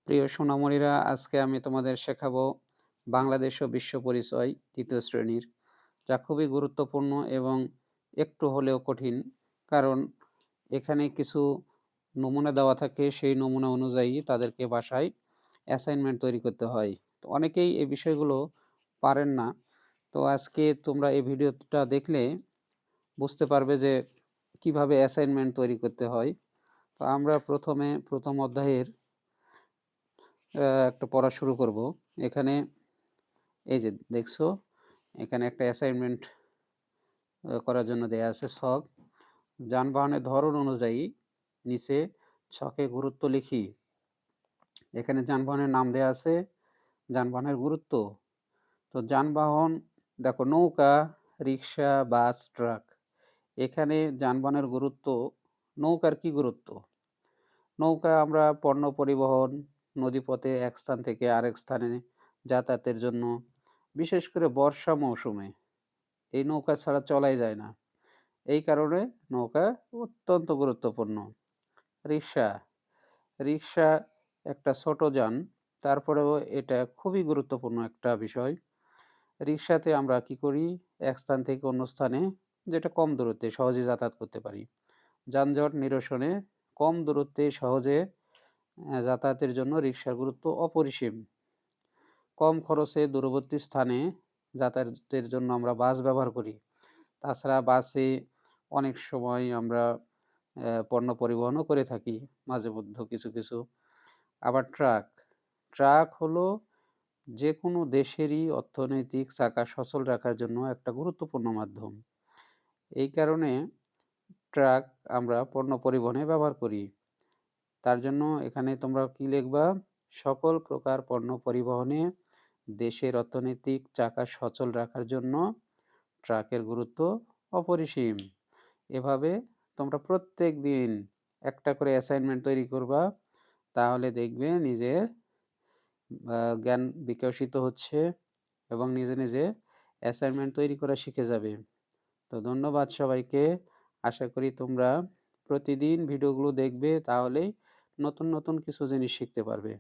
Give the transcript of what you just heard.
প্রিয় সোনামণিরা, আজকে আমি তোমাদের শেখাবো বাংলাদেশ ও বিশ্ব পরিচয় ৩য় শ্রেণীর, যা খুবই গুরুত্বপূর্ণ এবং একটু হলেও কঠিন। কারণ এখানে কিছু নমুনা দেওয়া থাকে, সেই নমুনা অনুযায়ী তাদেরকে বাসায় অ্যাসাইনমেন্ট তৈরি করতে হয়। তো অনেকেই এই বিষয়গুলো পারেন না। তো আজকে তোমরা এই ভিডিওটা দেখলে বুঝতে পারবে যে কিভাবে অ্যাসাইনমেন্ট তৈরি করতে হয়। তো আমরা প্রথমে প্রথম অধ্যায়ের একটা পড়া শুরু করব। এখানে এই যে দেখছো, এখানে একটা অ্যাসাইনমেন্ট করার জন্য দেয়া আছে ছক। যানবাহনের ধরন অনুযায়ী নিচে ছকে গুরুত্ব লিখি। এখানে যানবাহনের নাম দেয়া আছে, যানবাহনের গুরুত্ব। তো যানবাহন দেখো, নৌকা, রিক্সা, বাস, ট্রাক। এখানে যানবাহনের গুরুত্ব, নৌকার কি গুরুত্ব? নৌকা আমরা পণ্য পরিবহন, নদীপথে এক স্থান থেকে আরেক স্থানে যাতায়াতের জন্য, বিশেষ করে বর্ষা মৌসুমে এই নৌকা ছাড়া চলাই যায় না। এই কারণে নৌকা অত্যন্ত গুরুত্বপূর্ণ। রিক্সা, রিক্সা একটা ছোট যান, তারপরেও এটা খুবই গুরুত্বপূর্ণ একটা বিষয়। রিক্সাতে আমরা কি করি? এক স্থান থেকে অন্য স্থানে, যেটা কম দূরত্বে সহজে যাতায়াত করতে পারি। যানজট নিরসনে কম দূরত্বে সহজে যাতায়াতের জন্য রিক্সার গুরুত্ব অপরিসীম। কম খরচে দূরবর্তী স্থানে যাতায়াতের জন্য আমরা বাস ব্যবহার করি। তাছাড়া বাসে অনেক সময় আমরা পণ্য পরিবহনও করে থাকি, মাঝে মধ্যে কিছু কিছু। আবার ট্রাক, ট্রাক হলো যে কোনো দেশেরই অর্থনৈতিক চাকা সচল রাখার জন্য একটা গুরুত্বপূর্ণ মাধ্যম। এই কারণে ট্রাক আমরা পণ্য পরিবহনে ব্যবহার করি। তার জন্য এখানে তোমরা কি লিখবা? সকল প্রকার পণ্য পরিবহনে দেশের অর্থনৈতিক চাকা সচল রাখার জন্য ট্রাকের গুরুত্ব অপরিসীম। এভাবে তোমরা প্রত্যেক দিন একটা করে অ্যাসাইনমেন্ট তৈরি করবা, তাহলে দেখবে নিজের জ্ঞান বিকশিত হচ্ছে এবং নিজে নিজে অ্যাসাইনমেন্ট তৈরি করা শিখে যাবে। তো ধন্যবাদ সবাইকে। আশা করি তোমরা প্রতিদিন ভিডিওগুলো দেখবে, তাহলেই নতুন নতুন কিছু জিনিস শিখতে পারবে।